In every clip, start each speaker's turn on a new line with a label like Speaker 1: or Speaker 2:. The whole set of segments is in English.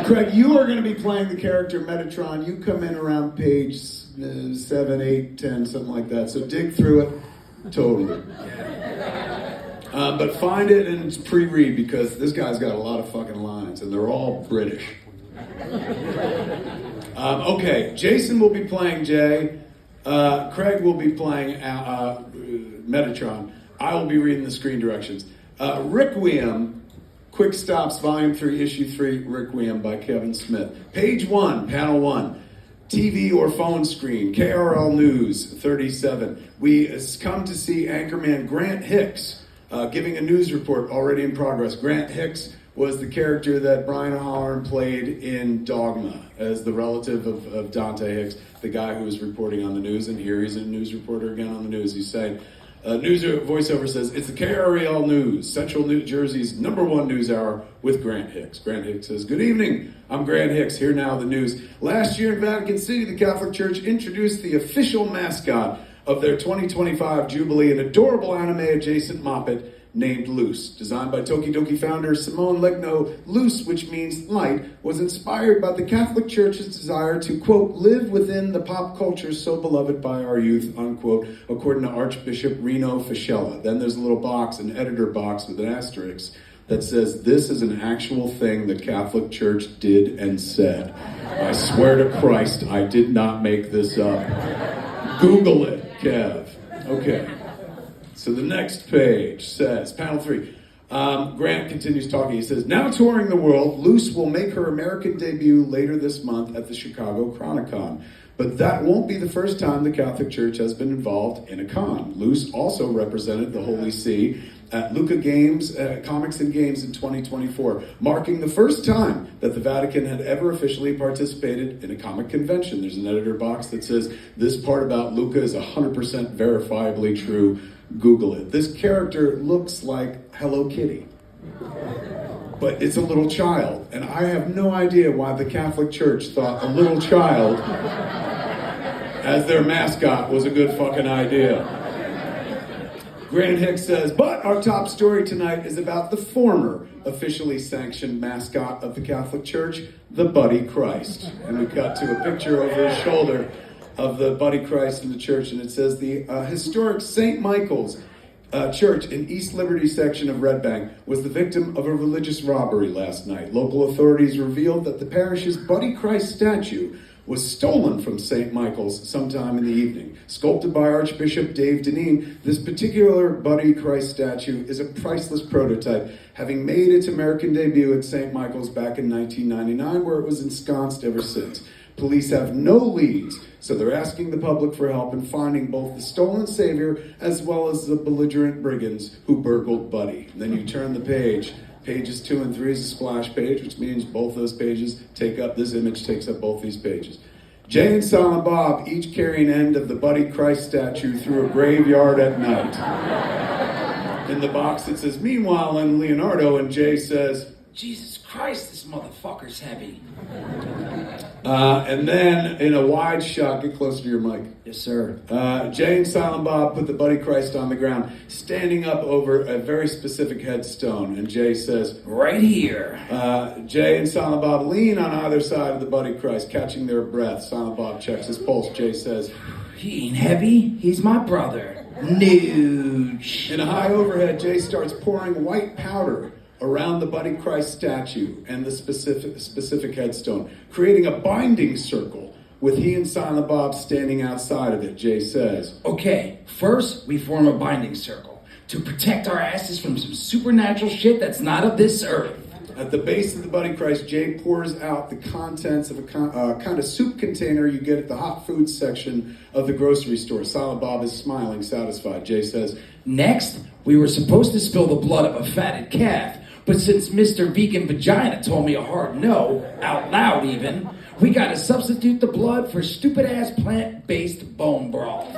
Speaker 1: Craig, you are going to be playing the character Metatron. You come in around page 7, 8, 10, something like that. So dig through it. Totally. But find it and it's pre-read because this guy's got a lot of fucking lines and they're all British. Okay, Jason will be playing Jay. Craig will be playing Metatron. I will be reading the screen directions. Requiem, Quick Stops, Volume 3, Issue 3, Requiem by Kevin Smith. Page 1, Panel 1. TV or phone screen, KRL News 37. We come to see anchorman Grant Hicks giving a news report already in progress. Grant Hicks was the character that Brian O'Halloran played in Dogma as the relative of Dante Hicks, the guy who was reporting on the news. And here he's a news reporter again on the news. He's saying, news voiceover says, it's the KRL News, Central New Jersey's #1 news hour with Grant Hicks. Grant Hicks says, good evening, I'm Grant Hicks, here now the news. Last year in Vatican City, the Catholic Church introduced the official mascot of their 2025 Jubilee, an adorable anime-adjacent moppet named Luce. Designed by Tokidoki founder Simone Legno, Luce, which means light, was inspired by the Catholic Church's desire to, quote, live within the pop culture so beloved by our youth, unquote, according to Archbishop Rino Fiscella. Then there's a little box, an editor box with an asterisk that says, this is an actual thing the Catholic Church did and said. I swear to Christ, I did not make this up. Google it, Kev. Okay. So the next page says, panel 3, Grant continues talking. He says, now touring the world, Luce will make her American debut later this month at the Chicago Chronicon. But that won't be the first time the Catholic Church has been involved in a con. Luce also represented the Holy See at Lucca Games, Comics and Games in 2024, marking the first time that the Vatican had ever officially participated in a comic convention. There's an editor box that says, this part about Lucca is 100% verifiably true. Google it. This character looks like Hello Kitty, but it's a little child, and I have no idea why the Catholic Church thought a little child as their mascot was a good fucking idea. Grant Hicks says, but our top story tonight is about the former officially sanctioned mascot of the Catholic Church, the Buddy Christ. And we cut to a picture over his shoulder of the Buddy Christ in the church, and it says the historic St. Michael's Church in East Liberty section of Red Bank was the victim of a religious robbery last night. Local authorities revealed that the parish's Buddy Christ statue was stolen from St. Michael's sometime in the evening. Sculpted by Archbishop Dave Deneen, this particular Buddy Christ statue is a priceless prototype, having made its American debut at St. Michael's back in 1999, where it was ensconced ever since. Police have no leads, so they're asking the public for help in finding both the stolen savior as well as the belligerent brigands who burgled Buddy. And then you turn the page. Pages 2 and 3 is a splash page, which means both those pages take up, this image takes up both these pages. Jay and Silent Bob each carry an end of the Buddy Christ statue through a graveyard at night. In the box it says, meanwhile, in Leonardo, and Jay says,
Speaker 2: Jesus Christ, this motherfucker's heavy.
Speaker 1: And then, in a wide shot, get closer to your mic.
Speaker 2: Yes, sir.
Speaker 1: Jay and Silent Bob put the Buddy Christ on the ground, standing up over a very specific headstone. And Jay says,
Speaker 2: right here.
Speaker 1: Jay and Silent Bob lean on either side of the Buddy Christ, catching their breath. Silent Bob checks his pulse. Jay says,
Speaker 2: he ain't heavy. He's my brother. Nooch.
Speaker 1: In a high overhead, Jay starts pouring white powder around the Buddy Christ statue and the specific headstone, creating a binding circle with he and Silent Bob standing outside of it. Jay says,
Speaker 2: okay, first we form a binding circle to protect our asses from some supernatural shit that's not of this earth.
Speaker 1: At the base of the Buddy Christ, Jay pours out the contents of a kind of soup container you get at the hot food section of the grocery store. Silent Bob is smiling, satisfied. Jay says,
Speaker 2: next, we were supposed to spill the blood of a fatted calf, but since Mr. Vegan Vagina told me a hard no, out loud even, we gotta substitute the blood for stupid-ass plant-based bone broth.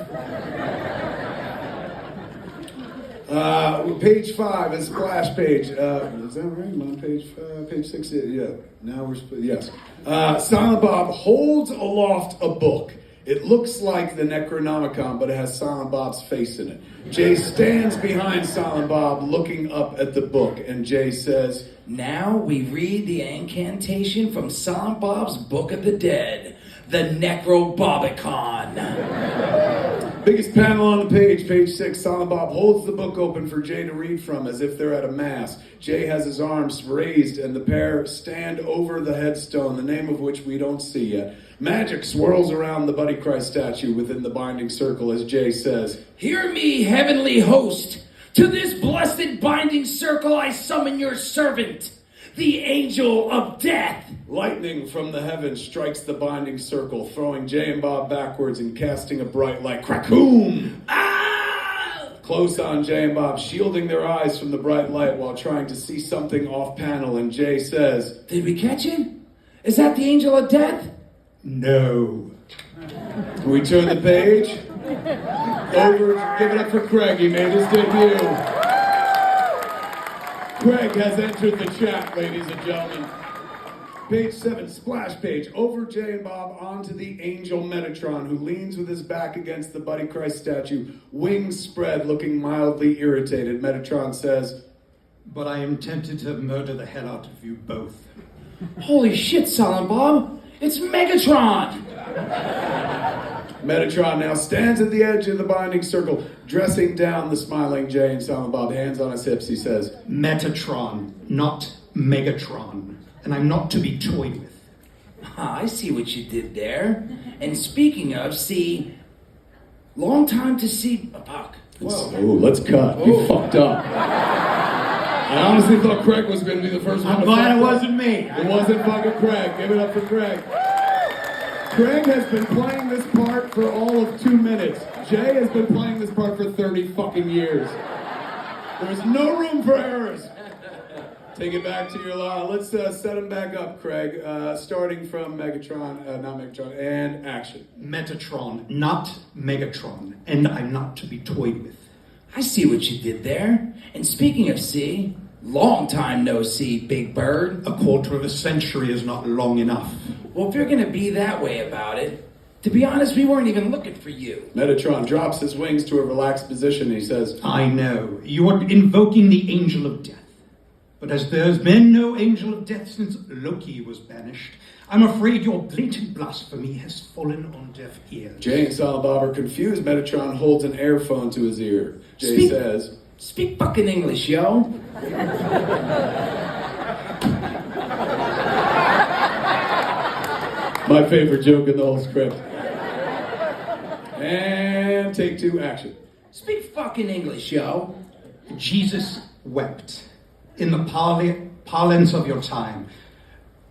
Speaker 1: Page 5, a splash page. Is that right? I'm on page 5, page 6. Yeah. Now we're yes. Silent Bob holds aloft a book It looks like the Necronomicon, but it has Silent Bob's face in it. Jay stands behind Silent Bob looking up at the book, and Jay says,
Speaker 2: Now we read the incantation from Silent Bob's Book of the Dead, the Necrobobicon.
Speaker 1: Biggest panel on the page, page 6. Silent Bob holds the book open for Jay to read from as if they're at a mass. Jay has his arms raised and the pair stand over the headstone, the name of which we don't see yet. Magic swirls around the Buddy Christ statue within the binding circle as Jay says,
Speaker 2: Hear me, heavenly host. To this blessed binding circle I summon your servant, the angel of death.
Speaker 1: Lightning from the heavens strikes the binding circle, throwing Jay and Bob backwards and casting a bright light. Crackoom!
Speaker 2: Ah!
Speaker 1: Close on Jay and Bob, shielding their eyes from the bright light while trying to see something off panel, and Jay says,
Speaker 2: Did we catch it? Is that the angel of death?
Speaker 1: No. Can we turn the page? Over, give it up for Craig, he made his debut. Craig has entered the chat, ladies and gentlemen. Page 7, splash page. Over Jay and Bob onto the angel Metatron, who leans with his back against the Buddy Christ statue, wings spread, looking mildly irritated. Metatron says,
Speaker 3: But I am tempted to murder the hell out of you both.
Speaker 2: Holy shit, Silent Bob. It's Megatron!
Speaker 1: Metatron now stands at the edge of the binding circle, dressing down the smiling Jay and Silent Bob, hands on his hips. He says,
Speaker 3: Metatron, not Megatron. And I'm not to be toyed with.
Speaker 2: Ah, I see what you did there. And speaking of, see, long time to see a buck. Whoa.
Speaker 1: Oh, let's cut. You fucked up. I honestly thought Craig was going to be the first one.
Speaker 3: I'm glad it wasn't me.
Speaker 1: It wasn't fucking Craig. Give it up for Craig. Craig has been playing this part for all of 2 minutes. Jay has been playing this part for 30 fucking years. There's no room for errors. Take it back to your law. Let's set him back up, Craig. Starting from Megatron, not Megatron, and action.
Speaker 3: Metatron, not Megatron. And I'm not to be toyed with.
Speaker 2: I see what you did there. And speaking of see, long time no see, Big Bird.
Speaker 3: A quarter of a century is not long enough.
Speaker 2: Well, if you're going to be that way about it, to be honest, we weren't even looking for you.
Speaker 1: Metatron drops his wings to a relaxed position. He says,
Speaker 3: I know. You are invoking the angel of death. But as there's been no angel of death since Loki was banished, I'm afraid your blatant blasphemy has fallen on deaf ears.
Speaker 1: Jay and Silent Bob are confused. Metatron holds an earphone to his ear. Jay says,
Speaker 2: Speak fucking English, yo.
Speaker 1: my favorite joke in the whole script. And take 2, action.
Speaker 2: Speak fucking English, yo.
Speaker 3: Jesus wept. In the parlance of your time.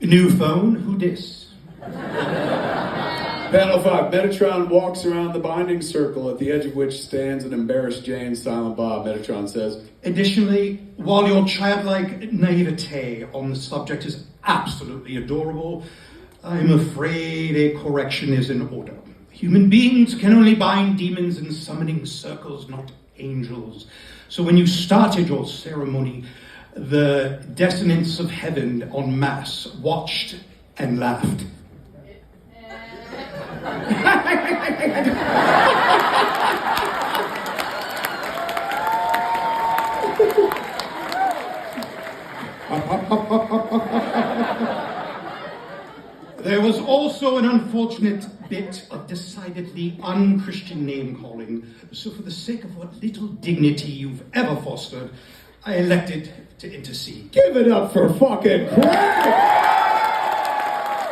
Speaker 3: New phone, who dis?
Speaker 1: Panel 5. Metatron walks around the binding circle at the edge of which stands an embarrassed Jay and Silent Bob. Metatron says,
Speaker 3: Additionally, while your childlike naivete on the subject is absolutely adorable, I'm afraid a correction is in order. Human beings can only bind demons in summoning circles, not angels. So when you started your ceremony, the descendants of heaven en masse watched and laughed. There was also an unfortunate bit of decidedly un-Christian name-calling, so for the sake of what little dignity you've ever fostered, I elected to intercede.
Speaker 1: Give it up for fucking Craig!